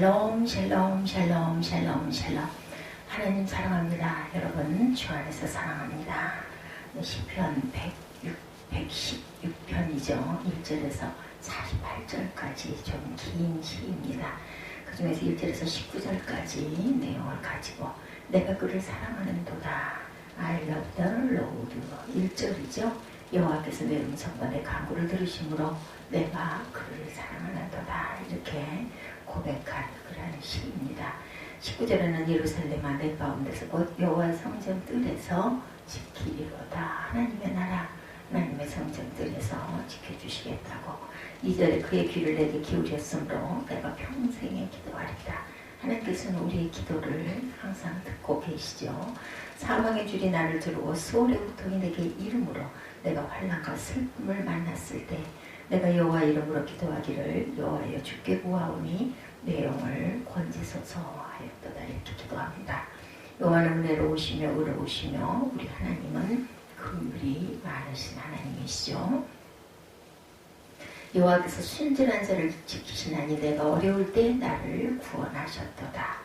샬롬 샬롬 샬롬 샬롬 샬롬. 하나님 사랑합니다. 여러분 주 안에서 사랑합니다. 시편 116편이죠. 1절에서 48절까지 좀 긴 시입니다. 그 중에서 1절에서 19절까지 내용을 가지고 내가 그를 사랑하는도다. I love the Lord. 1절이죠. 여호와께서 내 음성과 내 간구를 들으심으로 내가 그를 사랑하는도다. 이렇게 고백한 그러한 시입니다. 19절에는 예루살렘아 내 가운데서 곧 여호와 성전 뜰에서 지키리로다. 하나님의 나라, 하나님의 성전 뜰에서 지켜주시겠다고. 2절에 그의 귀를 내게 기울였으므로 내가 평생에 기도하리라. 하나님께서는 우리의 기도를 항상 듣고 계시죠. 사망의 줄이 나를 두르고 수월의 고통이 내게 이름으로 내가 환난과 슬픔을 만났을 때 내가 여호와 이름으로 기도하기를 여호와여 주께 구하오니 내 영을 건지소서 하였도다. 이렇게 기도합니다. 여호와는 은혜로우시며 의로우시며 우리 하나님은 긍휼이 많으신 하나님이시죠. 여호와께서 순전한 자를 지키시나니 내가 어려울 때 나를 구원하셨도다.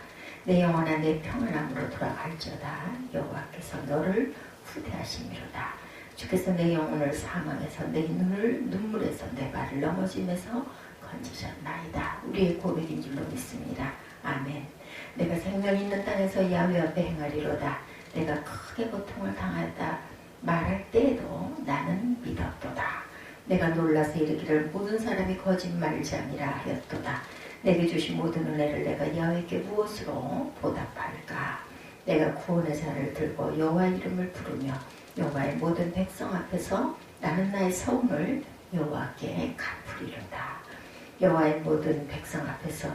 내 영혼아 내 평안함으로 돌아갈지어다. 여호와께서 너를 후대하심이로다. 주께서 내 영혼을 사망에서 내 눈을 눈물에서 내 발을 넘어짐에서 건지셨나이다. 우리의 고백인 줄로 믿습니다. 아멘. 내가 생명 있는 땅에서 야훼 앞에 행하리로다. 내가 크게 고통을 당하였다 말할 때에도 나는 믿었도다. 내가 놀라서 이르기를 모든 사람이 거짓말자니라 하였도다. 내게 주신 모든 은혜를 내가 야훼께 무엇으로 보답할까? 내가 구원의 잔을 들고 여호와 이름을 부르며 여호와의 모든 백성 앞에서 나는 나의 서운을 여호와께 갚으리로다. 여호와의 모든 백성 앞에서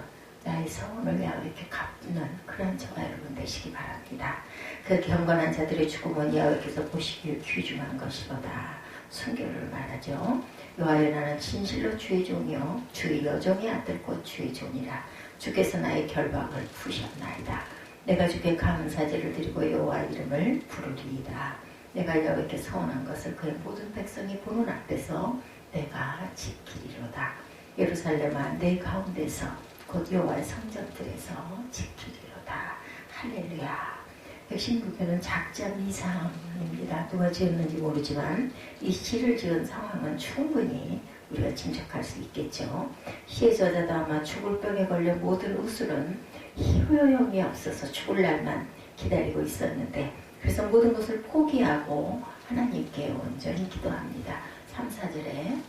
나의 서운을 야훼께 갚는 그런 저와 여러분 되시기 바랍니다. 그 경건한 자들의 죽음은 야훼께서 보시기에 귀중한 것이로다. 순교를 말하죠. 여호와여 나는 진실로 주의 종이요 주의 여종의 아들 곧 주의 종이라. 주께서 나의 결박을 푸셨나이다. 내가 주께 감사제를 드리고 여호와 이름을 부르리이다. 내가 여호와께 서원한 것을 그의 모든 백성이 보는 앞에서 내가 지키리로다. 예루살렘아 내 가운데서 곧 여호와의 성전들에서 지키리로다. 할렐루야. 116편은 작전 이상입니다. 누가 지었는지 모르지만 이 시를 지은 상황은 충분히 우리가 짐작할 수 있겠죠. 시의 저자도 아마 죽을 병에 걸려 모든 우술은 희소용이 없어서 죽을 날만 기다리고 있었는데 그래서 모든 것을 포기하고 하나님께 온전히 기도합니다. 3, 4절에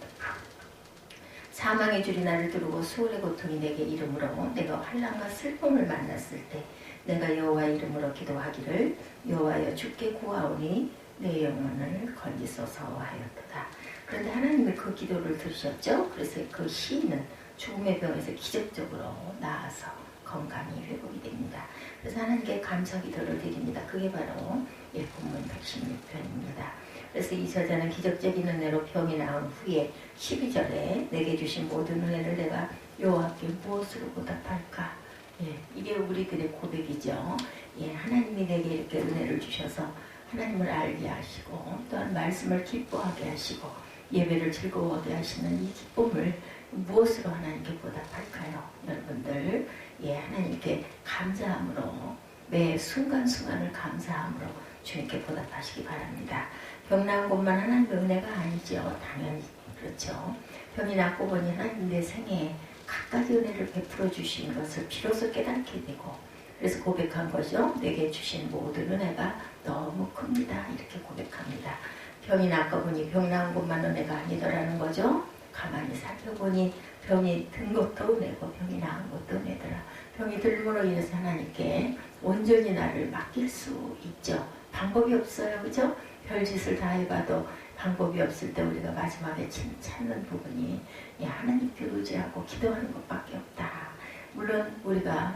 사망의 줄이 나를 두르고 수월의 고통이 내게 이름으로 내가 환난과 슬픔을 만났을 때 내가 여호와 이름으로 기도하기를 여호와여 주께 구하오니 내 영혼을 건지소서 하였도다. 그런데 하나님이 그 기도를 들으셨죠. 그래서 그 시인은 죽음의 병에서 기적적으로 나아서 건강이 회복이 됩니다. 그래서 하나님께 감사 기도를 드립니다. 그게 바로 본문 116편입니다. 그래서 이 저자는 기적적인 은혜로 병이 나은 후에 12절에 내게 주신 모든 은혜를 내가 여호와께 무엇으로 보답할까? 이게 우리들의 고백이죠. 하나님이 내게 이렇게 은혜를 주셔서 하나님을 알게 하시고 또한 말씀을 기뻐하게 하시고 예배를 즐거워하게 하시는 이 기쁨을 무엇으로 하나님께 보답할까요? 여러분들 하나님께 감사함으로 매 순간순간을 감사함으로 주님께 보답하시기 바랍니다. 병 나은 것만 하나님의 은혜가 아니죠. 당연히 그렇죠. 병이 낫고 보니 하나님 내 생에 갖가지 은혜를 베풀어 주신 것을 비로소 깨닫게 되고 그래서 고백한 거죠. 내게 주신 모든 은혜가 너무 큽니다. 이렇게 고백합니다. 병이 낫고 보니 병 나은 것만 은혜가 아니더라는 거죠. 가만히 살펴보니 병이 든 것도 은혜고 병이 나은 것도 은혜더라. 병이 들므로 인해서 하나님께 온전히 나를 맡길 수 있죠. 방법이 없어요. 그죠? 별짓을 다 해봐도 방법이 없을 때 우리가 마지막에 찾는 부분이 하나님께 의지하고 기도하는 것밖에 없다. 물론 우리가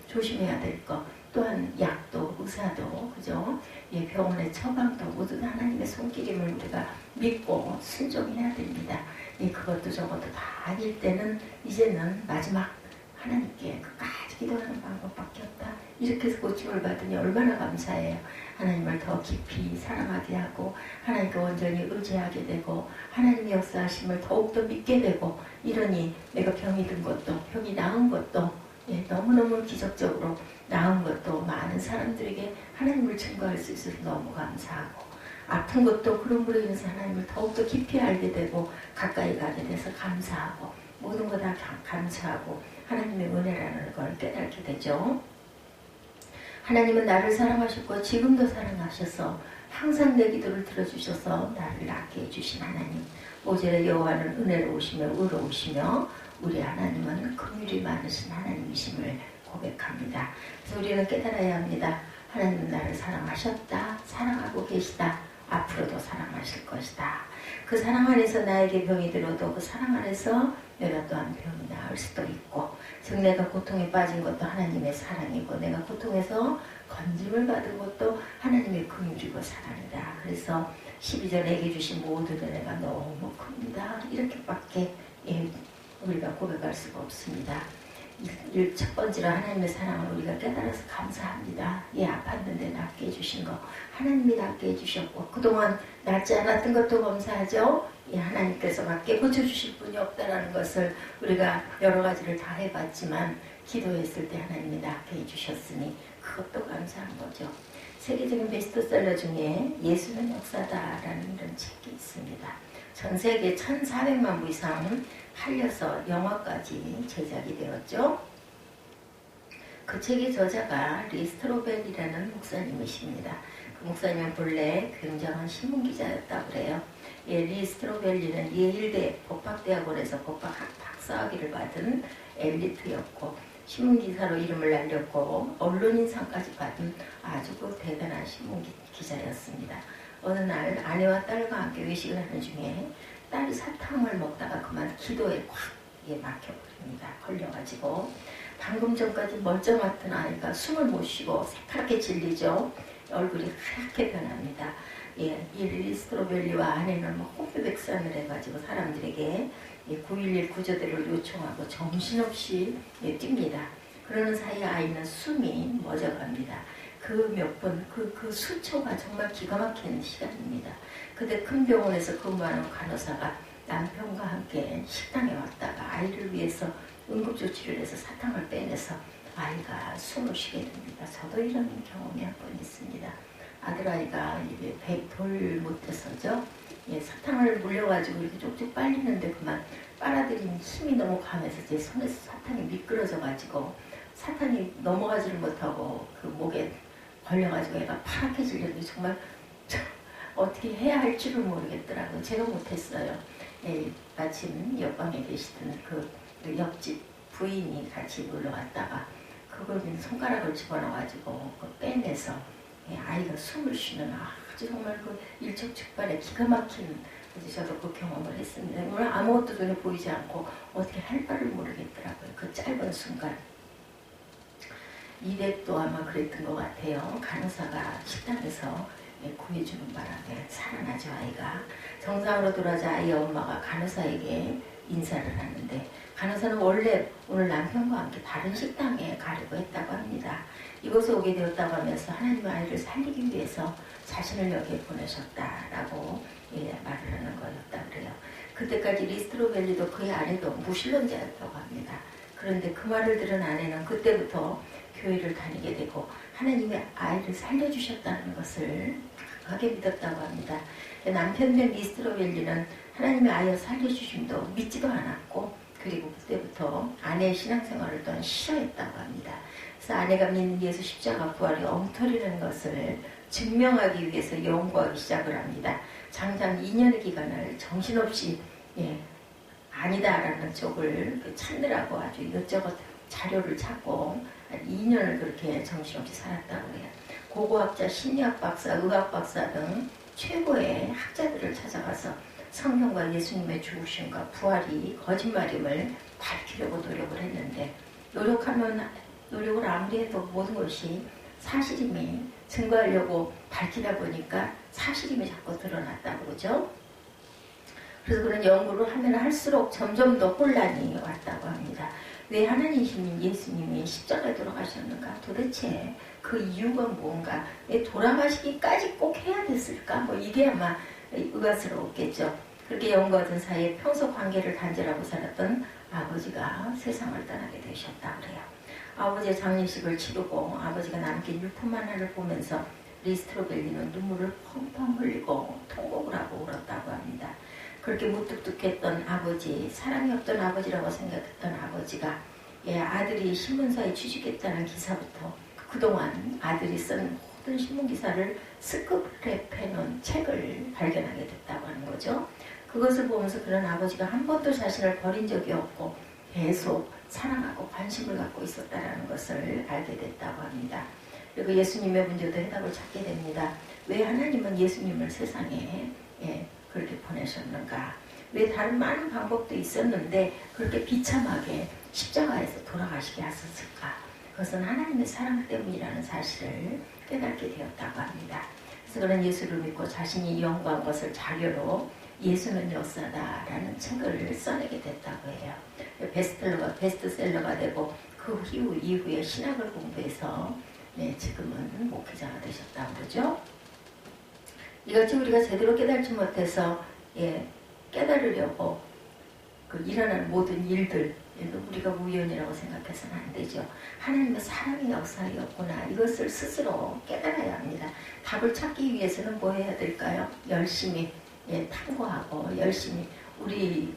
조심해야 될 것 또한 약도 의사도 그죠? 병원의 처방도 모두 하나님의 손길임을 우리가 믿고 순종해야 됩니다. 그것도 저것도 다 아닐 때는 이제는 마지막 하나님께 끝까지 기도하는 방법밖에 없다. 이렇게 해서 고침을 받으니 얼마나 감사해요. 하나님을 더 깊이 사랑하게 하고 하나님께 온전히 의지하게 되고 하나님의 역사하심을 더욱더 믿게 되고 이러니 내가 병이 든 것도 병이 나은 것도 예, 너무너무 기적적으로 나은 것도 많은 사람들에게 하나님을 증거할 수 있어서 너무 감사하고, 아픈 것도 그런 분으로 인해서 하나님을 더욱더 깊이 알게 되고 가까이 가게 돼서 감사하고, 모든 거 다 감사하고 하나님의 은혜라는 걸 깨닫게 되죠. 하나님은 나를 사랑하셨고 지금도 사랑하셔서 항상 내 기도를 들어주셔서 나를 낫게 해주신 하나님. 5절에 여호와는 은혜로우시며 의로우시며 우리 하나님은 긍휼이 많으신 하나님이심을 고백합니다. 그래서 우리는 깨달아야 합니다. 하나님은 나를 사랑하셨다. 사랑하고 계시다. 앞으로도 사랑하실 것이다. 그 사랑 안에서 나에게 병이 들어도 그 사랑 안에서 내가 또한 병이 나을 수도 있고, 즉 내가 고통에 빠진 것도 하나님의 사랑이고 내가 고통에서 건짐을 받은 것도 하나님의 긍휼이고 사랑이다. 그래서 12절에게 주신 모든 은혜가 너무 큽니다. 이렇게밖에 우리가 고백할 수가 없습니다. 첫 번째로 하나님의 사랑을 우리가 깨달아서 감사합니다. 아팠는데 낫게 해주신 거 하나님이 낫게 해주셨고, 그동안 낫지 않았던 것도 감사하죠. 하나님께서 밖에 고쳐주실 분이 없다라는 것을 우리가 여러 가지를 다 해봤지만 기도했을 때 하나님이 낫게 해주셨으니 그것도 감사한 거죠. 세계적인 베스트셀러 중에 예수는 역사다라는 이런 책이 있습니다. 전 세계 1,400만 부 이상 팔려서 영화까지 제작이 되었죠. 그 책의 저자가 리스트로벨이라는 목사님이십니다. 그 목사님은 본래 굉장한 신문기자였다고 그래요. 리스트로벨리는 예일대 법학대학원에서 법학 박사학위를 받은 엘리트였고 신문기사로 이름을 날렸고 언론인상까지 받은 아주 대단한 신문기자였습니다. 어느 날 아내와 딸과 함께 외식을 하는 중에 딸이 사탕을 먹다가 그만 기도에 확 막혀버립니다. 걸려가지고 방금 전까지 멀쩡했던 아이가 숨을 못 쉬고 새카맣게 질리죠. 얼굴이 하얗게 변합니다. 이 리스트로벨리와 아내는 호흡백산을 해가지고 사람들에게 911 구조대를 요청하고 정신없이 뜁니다. 그러는 사이 아이는 숨이 멎어갑니다. 그 몇 분, 그 수초가 정말 기가 막히는 시간입니다. 그때 큰 병원에서 근무하는 간호사가 남편과 함께 식당에 왔다가 아이를 위해서 응급조치를 해서 사탕을 빼내서 아이가 숨을 쉬게 됩니다. 저도 이런 경험이 한 번 있습니다. 아들아이가 입에 돌 못해서죠. 사탕을 물려가지고 이렇게 쪽쪽 빨리는데 그만 빨아들인 힘이 너무 강해서 제 손에서 사탕이 미끄러져가지고 사탕이 넘어가지를 못하고 그 목에 걸려가지고 애가 파랗게 질렸는데 정말 어떻게 해야 할지를 모르겠더라고요. 제가 못했어요. 마침 옆방에 계시던 그 옆집 부인이 같이 놀러 왔다가 그걸 손가락을 집어넣어가지고 빼내서 아이가 숨을 쉬는 아주 정말 그 일촉즉발의 기가 막힌, 저도 그 경험을 했습니다. 오늘 아무것도 눈에 보이지 않고 어떻게 할 바를 모르겠더라고요. 그 짧은 순간. 이댁도 아마 그랬던 것 같아요. 간호사가 식당에서 구해주는 바람에 살아나죠. 아이가 정상으로 돌아자 아이의 엄마가 간호사에게 인사를 하는데, 간호사는 원래 오늘 남편과 함께 다른 식당에 가려고 했다고 합니다. 이곳에 오게 되었다고 하면서 하나님의 아이를 살리기 위해서 자신을 여기에 보내셨다라고 말을 하는 거였다 그래요. 그때까지 리스트로벨리도 그의 아내도 무신론자였다고 합니다. 그런데 그 말을 들은 아내는 그때부터 교회를 다니게 되고 하나님의 아이를 살려주셨다는 것을 강하게 믿었다고 합니다. 남편 된 리스트로벨리는 하나님의 아이를 살려주심도 믿지도 않았고, 그리고 그때부터 아내의 신앙생활을 또한 싫어했다고 합니다. 그래서 아내가 믿는 예수 십자가 부활이 엉터리라는 것을 증명하기 위해서 연구하기 시작을 합니다. 장장 2년의 기간을 정신없이 아니다라는 쪽을 찾느라고 아주 이것저것 자료를 찾고 2년을 그렇게 정신없이 살았다고 해요. 고고학자, 심리학 박사, 의학 박사 등 최고의 학자들을 찾아가서 성경과 예수님의 죽으심과 부활이 거짓말임을 밝히려고 노력을 했는데, 노력을 아무리 해도 모든 것이 사실임이 증거하려고 밝히다 보니까 사실임이 자꾸 드러났다고 그러죠. 그래서 그런 연구를 하면 할수록 점점 더 혼란이 왔다고 합니다. 왜 하나님이신 예수님이 십자가에 돌아가셨는가? 도대체 그 이유가 뭔가? 왜 돌아가시기까지 꼭 해야 됐을까? 이게 아마 의아스러웠겠죠. 그렇게 연구하던 사이에 평소 관계를 단절하고 살았던 아버지가 세상을 떠나게 되셨다 그래요. 아버지의 장례식을 치르고 아버지가 남긴 유품 하나를 보면서 리스트로벨리는 눈물을 펑펑 흘리고 통곡을 하고 울었다고 합니다. 그렇게 무뚝뚝했던 아버지, 사랑이 없던 아버지라고 생각했던 아버지가 아들이 신문사에 취직했다는 기사부터 그동안 아들이 쓴 모든 신문기사를 스크랩해놓은 책을 발견하게 됐다고 하는 거죠. 그것을 보면서 그런 아버지가 한 번도 자신을 버린 적이 없고 계속 사랑하고 관심을 갖고 있었다는 것을 알게 됐다고 합니다. 그리고 예수님의 문제도 해답을 찾게 됩니다. 왜 하나님은 예수님을 세상에 그렇게 보내셨는가? 왜 다른 많은 방법도 있었는데 그렇게 비참하게 십자가에서 돌아가시게 하셨을까? 그것은 하나님의 사랑 때문이라는 사실을 깨닫게 되었다고 합니다. 그래서 그런 예수를 믿고 자신이 연구한 것을 자료로 예수는 역사다라는 책을 써내게 됐다고 해요. 베스트셀러가 되고 그 이후에 신학을 공부해서 지금은 목회자가 되셨다고 그러죠. 이것이 우리가 제대로 깨달지 못해서 깨달으려고 일어나는 모든 일들 우리가 우연이라고 생각해서는 안 되죠. 하나님의 사랑의 역사였구나. 이것을 스스로 깨달아야 합니다. 답을 찾기 위해서는 뭐 해야 될까요? 열심히 탐구하고 열심히 우리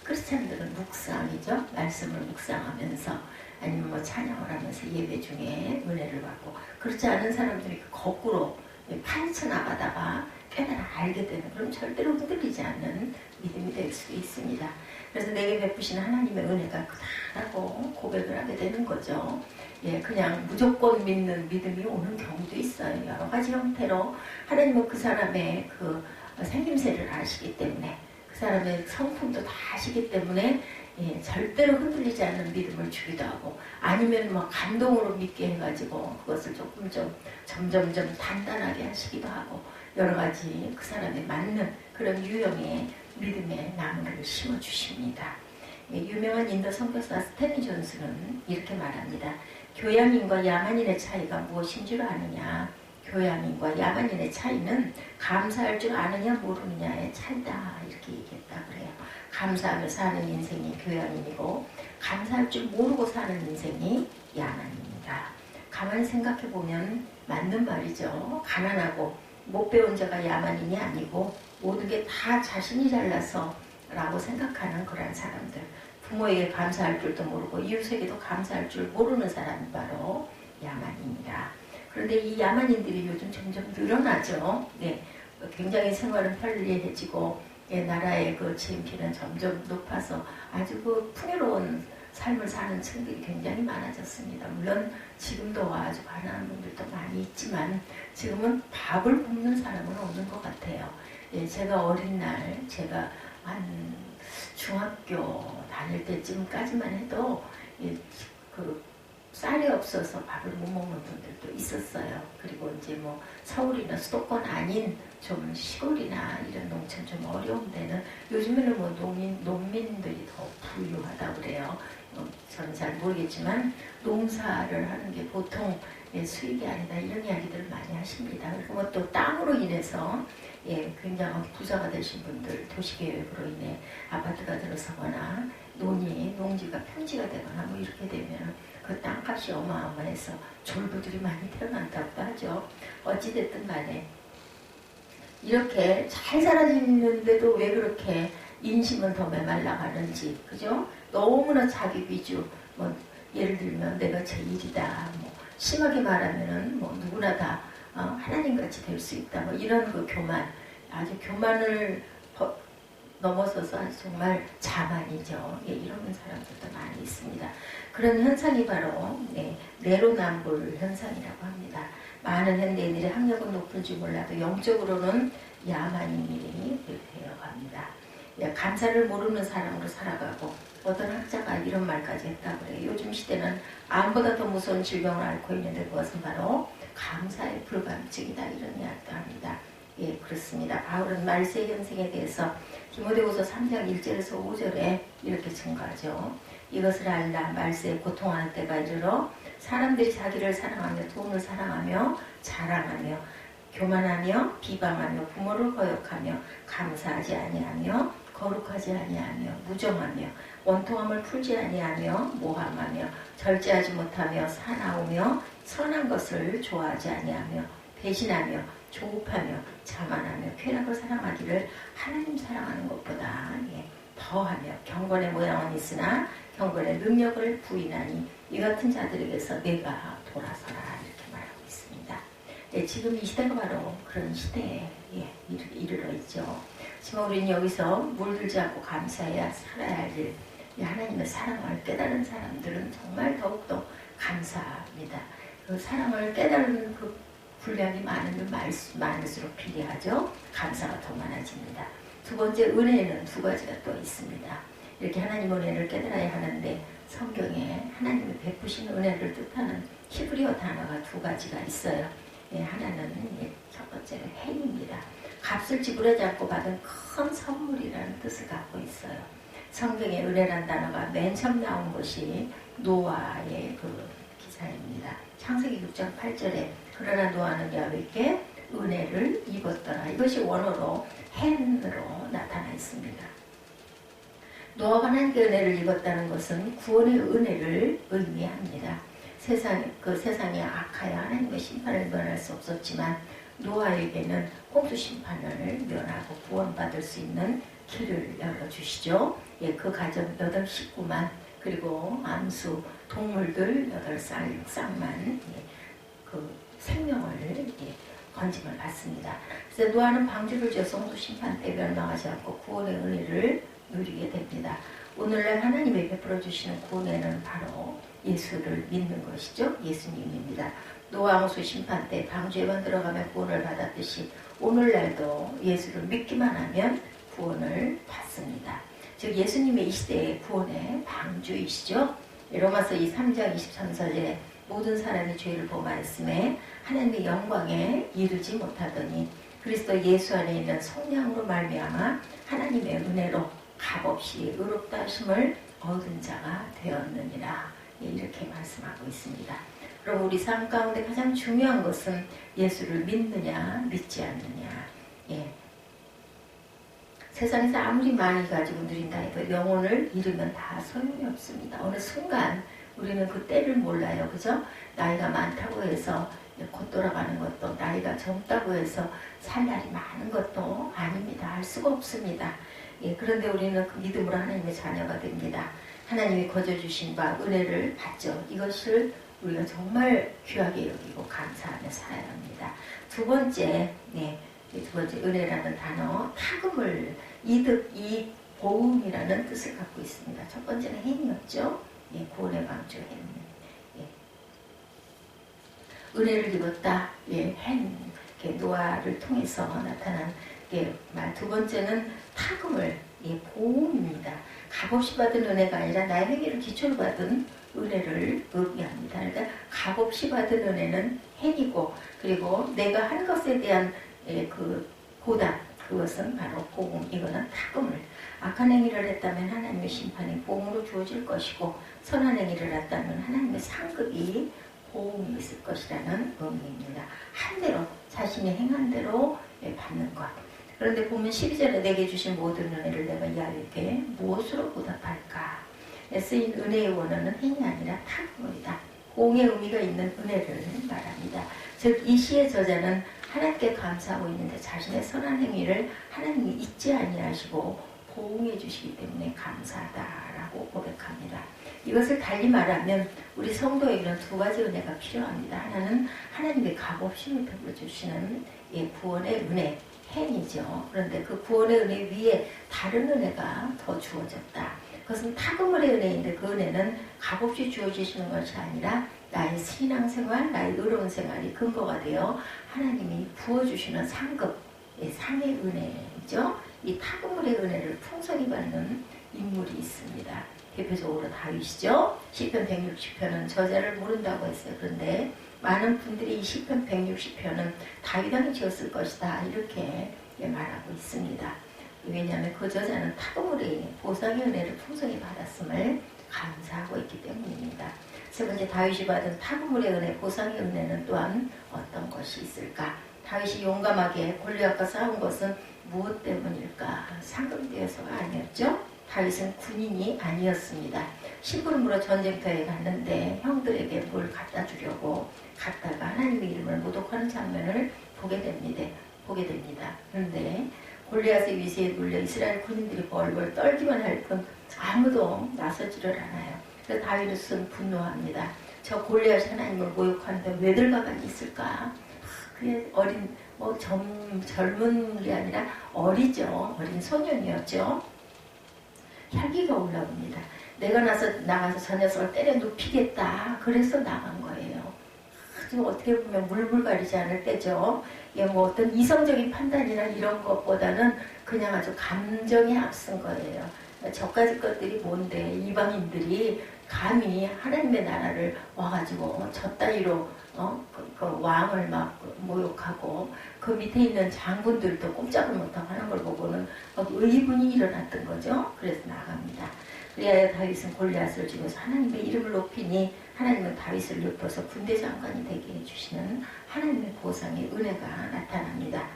크리스찬들은 묵상이죠. 말씀을 묵상하면서 아니면 뭐 찬양을 하면서 예배 중에 은혜를 받고 그렇지 않은 사람들이 거꾸로 파헤쳐 나가다가 깨달아 알게 되는 그럼 절대로 흔들리지 않는 믿음이 될 수 있습니다. 그래서 내게 베푸신 하나님의 은혜가 크다라고 고백을 하게 되는 거죠. 그냥 무조건 믿는 믿음이 오는 경우도 있어요. 여러 가지 형태로 하나님은 그 사람의 생김새를 아시기 때문에 그 사람의 성품도 다 아시기 때문에 절대로 흔들리지 않는 믿음을 주기도 하고 아니면 뭐 감동으로 믿게 해가지고 그것을 조금 점점점 단단하게 하시기도 하고 여러 가지 그 사람에 맞는 그런 유형의 믿음의 나무를 심어주십니다. 유명한 인도 선교사 스탠리 존스는 이렇게 말합니다. 교양인과 야만인의 차이가 무엇인 줄 아느냐? 교양인과 야만인의 차이는 감사할 줄 아느냐 모르느냐의 차이다. 이렇게 얘기했다 그래요. 감사하며 사는 인생이 교양인이고 감사할 줄 모르고 사는 인생이 야만입니다. 가만히 생각해보면 맞는 말이죠. 가난하고 못 배운 자가 야만인이 아니고 모든 게 다 자신이 잘나서 라고 생각하는 그런 사람들. 부모에게 감사할 줄도 모르고 이웃에게도 감사할 줄 모르는 사람이 바로 야만입니다. 그런데 이 야만인들이 요즘 점점 늘어나죠. 굉장히 생활은 편리해지고 나라의 GNP는 점점 높아서 아주 풍요로운 삶을 사는 층들이 굉장히 많아졌습니다. 물론 지금도 아주 가난한 분들도 많이 있지만 지금은 밥을 굶는 사람은 없는 것 같아요. 제가 어린 날, 제가 한 중학교 다닐 때쯤까지만 해도 쌀이 없어서 밥을 못 먹는 분들도 있었어요. 그리고 이제 뭐 서울이나 수도권 아닌 좀 시골이나 이런 농촌 좀 어려운 데는 요즘에는 뭐 농민들이 더 부유하다고 그래요. 저는 잘 모르겠지만 농사를 하는 게 보통 수익이 아니다 이런 이야기들을 많이 하십니다. 그리고 뭐 또 땅으로 인해서 굉장한 부자가 되신 분들 도시계획으로 인해 아파트가 들어서거나 농지가 평지가 되거나 뭐 이렇게 되면 그 땅값이 어마어마해서 졸부들이 많이 태어난다고 하죠. 어찌됐든 간에 이렇게 잘 살아있는데도 왜 그렇게 인심은 더 메말라가는지, 그죠? 너무나 자기 위주, 뭐 예를 들면 내가 제일이다, 뭐 심하게 말하면은 뭐 누구나 다 하나님같이 될 수 있다, 뭐 이런 교만, 아주 교만을 넘어서서 정말 자만이죠. 이러는 사람들도 많이 있습니다. 그런 현상이 바로 내로남불 현상이라고 합니다. 많은 현대인들의 학력은 높은지 몰라도 영적으로는 야만인이 되어갑니다. 감사를 모르는 사람으로 살아가고 어떤 학자가 이런 말까지 했다고 그래요. 요즘 시대는 암보다 더 무서운 질병을 앓고 있는데 그것은 바로 감사의 불감증이다 이런 이야기도 합니다. 그렇습니다. 바울은 말세 현생에 대해서 디모데후서 3장 1절에서 5절에 이렇게 증거하죠. 이것을 알라. 말세에 고통하는 때가 이르러 사람들이 자기를 사랑하며 돈을 사랑하며 자랑하며 교만하며 비방하며 부모를 거역하며 감사하지 아니하며 거룩하지 아니하며 무정하며 원통함을 풀지 아니하며 모함하며 절제하지 못하며 사나우며 선한 것을 좋아하지 아니하며 배신하며 조급하며 자만하며 쾌락을 사랑하기를 하나님 사랑하는 것보다 더하며 경건의 모양은 있으나 경건의 능력을 부인하니 이 같은 자들에게서 내가 돌아서라 이렇게 말하고 있습니다. 지금 이 시대가 바로 그런 시대에 이르러 있죠. 지금 우리는 여기서 물들지 않고 감사해야 살아야 할 일, 하나님의 사랑을 깨달은 사람들은 정말 더욱더 감사합니다. 그 사랑을 깨달은 그 분량이 많으면 많을수록 비례하죠. 감사가 더 많아집니다. 두 번째, 은혜는 두 가지가 또 있습니다. 이렇게 하나님 은혜를 깨달아야 하는데 성경에 하나님이 베푸신 은혜를 뜻하는 히브리어 단어가 두 가지가 있어요. 하나는 첫 번째는 헨입니다. 값을 지불하지 않고 받은 큰 선물이라는 뜻을 갖고 있어요. 성경에 은혜란 단어가 맨 처음 나온 것이 노아의 그 기사입니다. 창세기 6장 8절에 그러나 노아는 야훼께 은혜를 입었더라. 이것이 원어로 헨으로 나타나 있습니다. 노아가 하나님께 은혜를 입었다는 것은 구원의 은혜를 의미합니다. 세상이 악하여 하나님의 심판을 면할 수 없었지만 노아에게는 홍수 심판을 면하고 구원받을 수 있는 길을 열어주시죠. 그 가정 8식구만 그리고 암수 동물들 8쌍만 그 생명을 건짐을 받습니다. 그래서 노아는 방주를 지어서 홍수 심판 때 멸망하지 않고 구원의 은혜를 누리게 됩니다. 오늘날 하나님이 베풀어 주시는 구원에는 바로 예수를 믿는 것이죠. 예수님입니다. 노아 홍수 심판 때 방주에만 들어가면 구원을 받았듯이 오늘날도 예수를 믿기만 하면 구원을 받습니다. 즉 예수님의 이 시대의 구원의 방주이시죠. 로마서 3장 23절에 모든 사람이 죄를 범하였음에 하나님의 영광에 이르지 못하더니 그리스도 예수 안에 있는 성령으로 말미암아 하나님의 은혜로 값없이 의롭다 하심을 얻은 자가 되었느니라. 이렇게 말씀하고 있습니다. 그럼 우리 삶 가운데 가장 중요한 것은 예수를 믿느냐 믿지 않느냐. 세상에서 아무리 많이 가지고 누린다 해도 영혼을 잃으면 다 소용이 없습니다. 어느 순간 우리는 그 때를 몰라요. 그죠? 나이가 많다고 해서 곧 돌아가는 것도 나이가 젊다고 해서 살 날이 많은 것도 아닙니다. 알 수가 없습니다. 그런데 우리는 그 믿음으로 하나님의 자녀가 됩니다. 하나님이 거저주신 바 은혜를 받죠. 이것을 우리가 정말 귀하게 여기고 감사하며 살아야 합니다. 두 번째 은혜라는 단어, 탁음을 이득, 이익, 보응이라는 뜻을 갖고 있습니다. 첫 번째는 헨이었죠. 구원의 방주 헨. 은혜를 입었다. 헨. 노아를 통해서 나타난 말. 두 번째는 탁음을, 보응입니다. 값없이 받은 은혜가 아니라 나의 행위를 기초로 받은 은혜를 의미합니다. 그러니까 값없이 받은 은혜는 헨이고, 그리고 내가 한 것에 대한 그 보답, 그것은 바로 보응, 이거는 탁음을. 악한 행위를 했다면 하나님의 심판이 보응으로 주어질 것이고, 선한 행위를 했다면 하나님의 상급이 보응이 있을 것이라는 의미입니다. 한 대로, 자신이 행한 대로 받는 것. 그런데 보면 12절에 내게 주신 모든 은혜를 내가 야훼께 무엇으로 보답할까? 쓰인 은혜의 원어는 헨이 아니라 탁음이다. 보응의 의미가 있는 은혜를 말합니다. 즉 이 시의 저자는 하나님께 감사하고 있는데 자신의 선한 행위를 하나님이 잊지 아니하시고 보응해 주시기 때문에 감사하다라고 고백합니다. 이것을 달리 말하면 우리 성도에게는 두 가지 은혜가 필요합니다. 하나는 하나님의 값없이 베풀어 주시는 구원의 은혜, 헨이죠. 그런데 그 구원의 은혜 위에 다른 은혜가 더 주어졌다. 그것은 탁음의 은혜인데 그 은혜는 값없이 주어지시는 것이 아니라 나의 신앙생활, 나의 의로운 생활이 근거가 되어 하나님이 부어주시는 상급, 상의 은혜죠. 이 탁음의 은혜를 풍성히 받는 인물이 있습니다. 대표적으로 다윗이죠. 시편 160편은 저자를 모른다고 했어요. 그런데 많은 분들이 이 시편 160편은 다윗 왕이 지었을 것이다 이렇게 말하고 있습니다. 왜냐하면 그 저자는 탁음의 보상의 은혜를 풍성히 받았음을 감사하고 있기 때문입니다. 세 번째, 다윗이 받은 탁음의 은혜, 보상의 은혜는 또한 어떤 것이 있을까? 다윗이 용감하게 골리앗과 싸운 것은 무엇 때문일까? 상급되어서가 아니었죠. 다윗은 군인이 아니었습니다. 심부름으로 전쟁터에 갔는데 형들에게 뭘 갖다 주려고 갔다가 하나님의 이름을 모독하는 장면을 보게 됩니다. 그런데 골리앗의 위세에 눌려 이스라엘 군인들이 벌벌 떨기만 할 뿐 아무도 나서지를 않아요. 그래서 다윗은 분노합니다. 저 골리앗이 하나님을 모욕하는데 왜들 가만히 있을까? 그게 어린 젊은 게 아니라 어린 소년이었죠. 혈기가 올라옵니다. 내가 나가서 저 녀석을 때려 눕히겠다. 그래서 나간 거예요. 아주 어떻게 보면 물불 가리지 않을 때죠. 이게 어떤 이성적인 판단이나 이런 것보다는 그냥 아주 감정에 앞선 거예요. 저까지 것들이 뭔데 이방인들이 감히 하나님의 나라를 와가지고 저 따위로 그 왕을 막 모욕하고 그 밑에 있는 장군들도 꼼짝을 못하고 하는 걸 보고는 의분이 일어났던 거죠. 그래서 나갑니다. 그래야 다윗은 골리앗을 죽여서 하나님의 이름을 높이니 하나님은 다윗을 높여서 군대 장관이 되게 해주시는 하나님의 보상의 은혜가 나타납니다.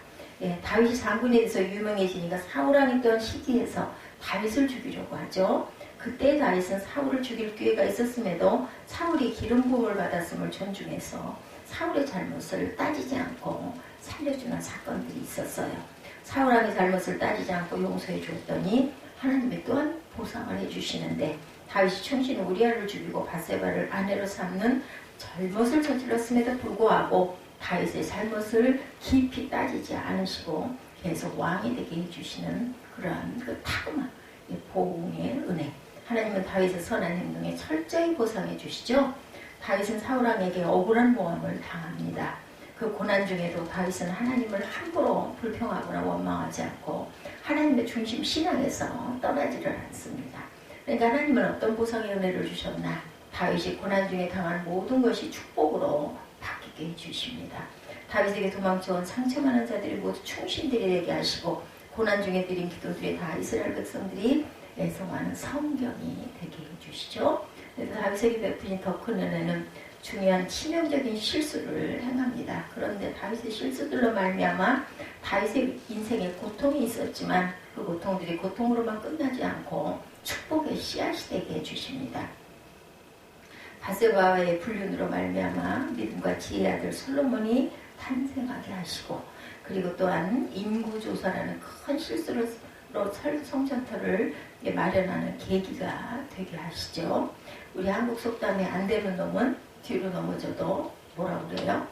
예, 다윗이 장군에 대해서 유명해지니까 사울왕이 있던 시기에서 다윗을 죽이려고 하죠. 그때 다윗은 사울을 죽일 기회가 있었음에도 사울이 기름 부음을 받았음을 존중해서 사울의 잘못을 따지지 않고 살려주는 사건들이 있었어요. 사울왕의 잘못을 따지지 않고 용서해 줬더니 하나님이 또한 보상을 해주시는데 다윗이 충신 우리아를 죽이고 바세바를 아내로 삼는 잘못을 저질렀음에도 불구하고 다윗의 잘못을 깊이 따지지 않으시고 계속 왕이 되게 해주시는 그러한 그 타고난 보응의 은혜. 하나님은 다윗의 선한 행동에 철저히 보상해 주시죠. 다윗은 사울왕에게 억울한 모함을 당합니다. 그 고난 중에도 다윗은 하나님을 함부로 불평하거나 원망하지 않고 하나님의 중심 신앙에서 떠나지를 않습니다. 그러니까 하나님은 어떤 보상의 은혜를 주셨나? 다윗이 고난 중에 당한 모든 것이 축복으로 바뀌게 해주십니다. 다윗에게 도망쳐온 상처 많은 자들이 모두 충신들이 되게 하시고 고난 중에 드린 기도들이 다 이스라엘 백성들이 애송하는 성경이 되게 해주시죠. 그래서 다윗에게 베푸신 더 큰 은혜는 중요한 치명적인 실수를 행합니다. 그런데 다윗의 실수들로 말미암아 다윗의 인생에 고통이 있었지만 그 고통들이 고통으로만 끝나지 않고 축복의 씨앗이 되게 해주십니다. 바세바와의 불륜으로 말미암아 믿음과 지혜의 아들 솔로몬이 탄생하게 하시고 그리고 또한 인구조사라는 큰 실수로 성전터를 마련하는 계기가 되게 하시죠. 우리 한국 속담에 안 되는 놈은 뒤로 넘어져도 뭐라 그래요?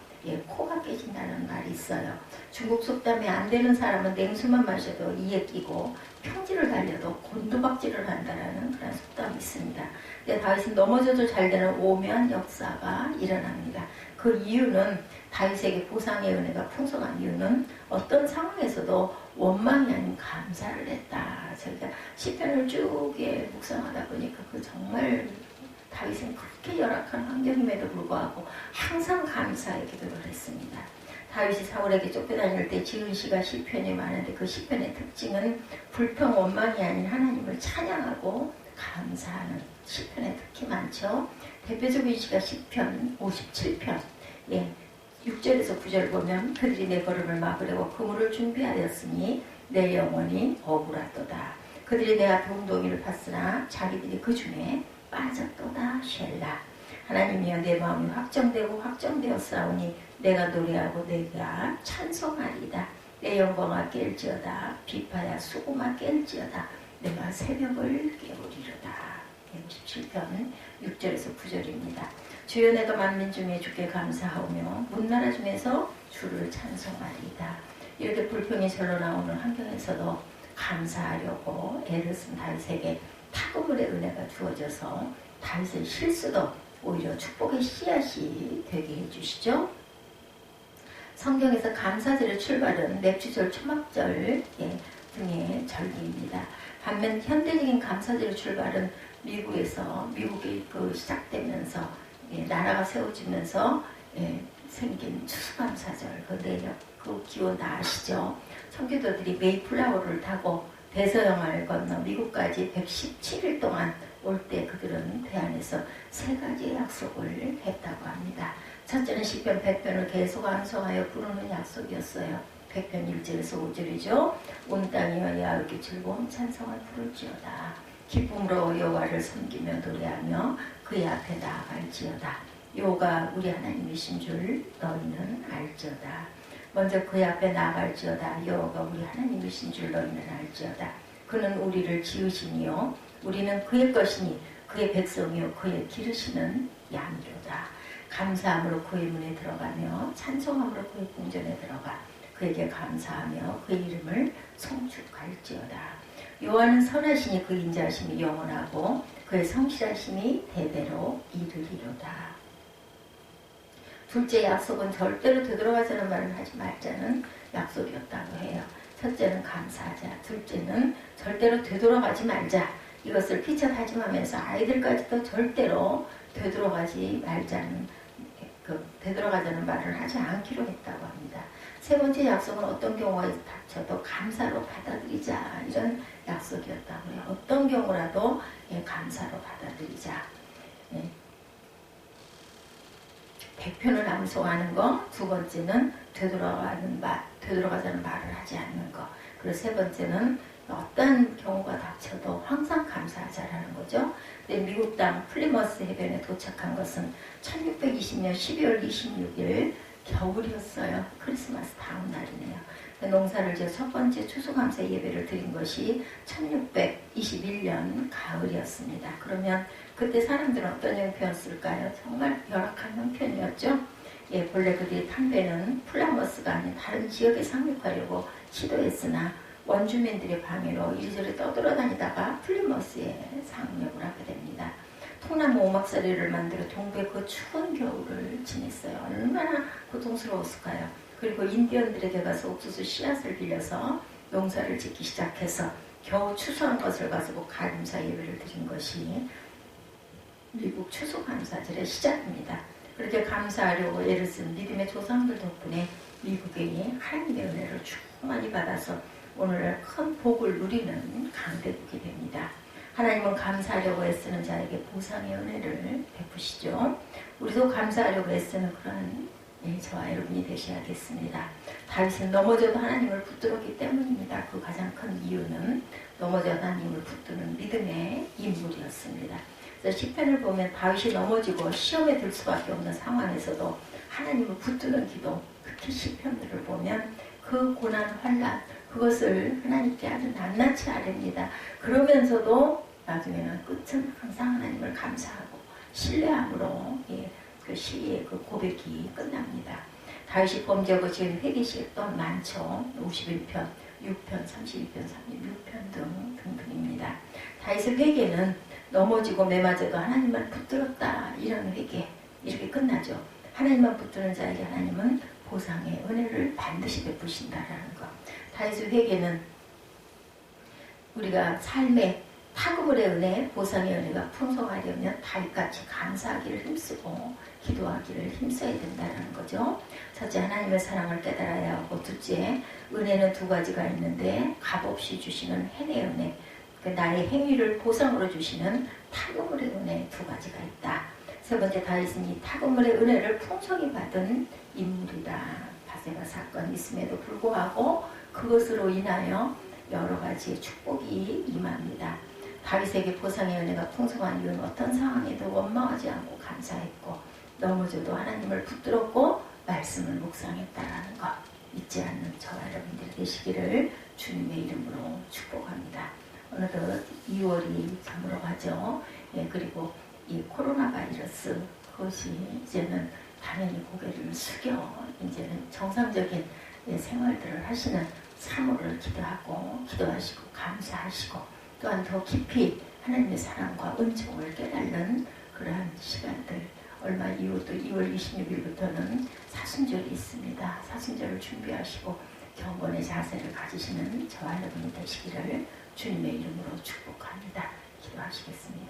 코가 깨진다는 말이 있어요. 중국 속담에 안 되는 사람은 냉수만 마셔도 이에 끼고 평지를 달려도 곤두박질을 한다라는 그런 속담이 있습니다. 근데 다윗은 넘어져도 잘 되는 오묘한 역사가 일어납니다. 그 이유는 다윗에게 보상의 은혜가 풍성한 이유는 어떤 상황에서도 원망이 아닌 감사를 했다. 저희가 시편을 쭉 묵상하다 보니까 그 정말 다윗은 그렇게 열악한 환경임에도 불구하고 항상 감사의 기도를 했습니다. 다윗이 사울에게 쫓겨다닐 때 지은 시가 시편이 많은데 그 시편의 특징은 불평 원망이 아닌 하나님을 찬양하고 감사하는 시편에 특히 많죠. 대표적인 시가 시편 57편 6절에서 9절 보면 그들이 내 걸음을 막으려고 그물을 준비하였으니 내 영혼이 억울하도다. 그들이 내 앞에 웅덩이를 팠으나 자기들이 그 중에 빠졌도다. 쉘라. 하나님이여 내 마음이 확정되고 확정되었사오니 내가 노래하고 내가 찬송하리이다. 내 영광아 깰지어다. 비파야 수고마 깰지어다. 내가 새벽을 깨우리로다. 57편 6절에서 9절입니다. 주여 내가 만민 중에 주께 감사하오며 문나라 중에서 주를 찬송하리이다. 이렇게 불평이 절로 나오는 환경에서도 감사하려고 애를 쓴 다윗에게 타고물의 은혜가 주어져서 다윗의 실수도 오히려 축복의 씨앗이 되게 해주시죠. 성경에서 감사절의 출발은 nep주절 초막절 등의 절기입니다. 반면 현대적인 감사절의 출발은 미국이 시작되면서 나라가 세워지면서 생긴 추수감사절 그 내력 그 기원 다 아시죠? 청교도들이 메이플라워를 타고 대서양을 건너 미국까지 117일 동안 올 때 그들은 대안에서 세 가지의 약속을 했다고 합니다. 첫째는 시편 100편을 계속 암송하여 부르는 약속이었어요. 100편 1절에서 5절이죠. 온 땅이여 여호와께 즐거운 찬송을 부를지어다. 기쁨으로 여호와를 섬기며 노래하며 그의 앞에 나아갈지어다. 여호와가 우리 하나님이신 줄 너희는 알지어다. 먼저 그의 앞에 나아갈지어다. 여호와가 우리 하나님이신 줄 너희는 알지어다. 그는 우리를 지으시니요 우리는 그의 것이니 그의 백성이요 그의 기르시는 양이로다. 감사함으로 그의 문에 들어가며 찬송함으로 그의 궁전에 들어가 그에게 감사하며 그의 이름을 송축할지어다. 여호와는 선하시니 그 인자하심이 영원하고 그의 성실하심이 대대로 이르리로다. 둘째 약속은 절대로 되돌아가자는 말을 하지 말자는 약속이었다고 해요. 첫째는 감사하자. 둘째는 절대로 되돌아가지 말자. 이것을 피차 다짐하면서 아이들까지도 절대로 되돌아가지 말자는 되돌아가자는 말을 하지 않기로 했다고 합니다. 세 번째 약속은 어떤 경우가 닥쳐도 감사로 받아들이자 이런 약속이었다고요. 어떤 경우라도 감사로 받아들이자. 100편을 암송하는 거. 두 번째는 되돌아가자는 말을 하지 않는 거. 그리고 세 번째는 어떤 경우가 닥쳐도 항상 감사하자라는 거죠. 미국 땅 플리머스 해변에 도착한 것은 1620년 12월 26일 겨울이었어요. 크리스마스 다음 날이네요. 농사를 지어 첫 번째 추수감사 예배를 드린 것이 1621년 가을이었습니다. 그러면 그때 사람들은 어떤 형편이었을까요? 정말 열악한 형편이었죠. 본래 그들이 탄 배는 플라머스가 아닌 다른 지역에 상륙하려고 시도했으나 원주민들의 방해로 이리저리 떠돌아다니다가 플리머스에 상륙을 하게 됩니다. 통나무 오막살이를 만들어 동부의 그 추운 겨울을 지냈어요. 얼마나 고통스러웠을까요? 그리고 인디언들에게 가서 옥수수 씨앗을 빌려서 농사를 짓기 시작해서 겨우 추수한 것을 가지고 감사 예배를 드린 것이 미국 추수감사절의 시작입니다. 그렇게 감사하려고 애를 쓴 믿음의 조상들 덕분에 미국의 하나님의 은혜를 충만히 받아서 오늘날 큰 복을 누리는 강대국이 됩니다. 하나님은 감사하려고 애쓰는 자에게 보상의 은혜를 베푸시죠. 우리도 감사하려고 애쓰는 그런 저와 여러분이 되셔야겠습니다. 다윗은 넘어져도 하나님을 붙들었기 때문입니다. 그 가장 큰 이유는 넘어져 하나님을 붙드는 믿음의 인물이었습니다. 그래서 시편을 보면 다윗이 넘어지고 시험에 들 수밖에 없는 상황에서도 하나님을 붙드는 기도, 특히 시편들을 보면 그 고난, 환난, 그것을 하나님께 아주 낱낱이 아뢰니다. 그러면서도 나중에는 끝은 항상 하나님을 감사하고 신뢰함으로 그 시의 그 고백이 끝납니다. 다윗이 범죄하고 지은 회개시 또한 많죠. 51편, 6편, 32편, 36편 등등입니다. 다윗의 회개는 넘어지고 매맞아도 하나님만 붙들었다 이런 회개 이렇게 끝나죠. 하나님만 붙드는 자에게 하나님은 보상의 은혜를 반드시 베푸신다라는 것. 다윗의 회개는 우리가 삶의 파급을의 은혜, 보상의 은혜가 풍성하려면 다윗같이 감사하기를 힘쓰고 기도하기를 힘써야 된다는 거죠. 첫째, 하나님의 사랑을 깨달아야 하고, 둘째, 은혜는 두 가지가 있는데 값없이 주시는 행의 은혜, 나의 행위를 보상으로 주시는 타금을의 은혜 두 가지가 있다. 세 번째, 다윗은 이 타금을의 은혜를 풍성히 받은 인물이다. 바세바 사건이 있음에도 불구하고 그것으로 인하여 여러 가지의 축복이 임합니다. 다윗에게 보상의 은혜가 풍성한 이유는 어떤 상황에도 원망하지 않고 감사했고, 넘어져도 하나님을 붙들었고 말씀을 묵상했다라는 것 잊지 않는 저와 여러분들이 되시기를 주님의 이름으로 축복합니다. 어느덧 2월이 저물어가죠. 그리고 이 코로나 바이러스 그것이 이제는 당연히 고개를 숙여 이제는 정상적인 생활들을 하시는 사모를 기도하시고 감사하시고, 또한 더 깊이 하나님의 사랑과 은총을 깨닫는 그러한 시간들, 얼마 이후 또 2월 26일부터는 사순절이 있습니다. 사순절을 준비하시고 경건의 자세를 가지시는 저와 여러분이 되시기를 주님의 이름으로 축복합니다. 기도하시겠습니다.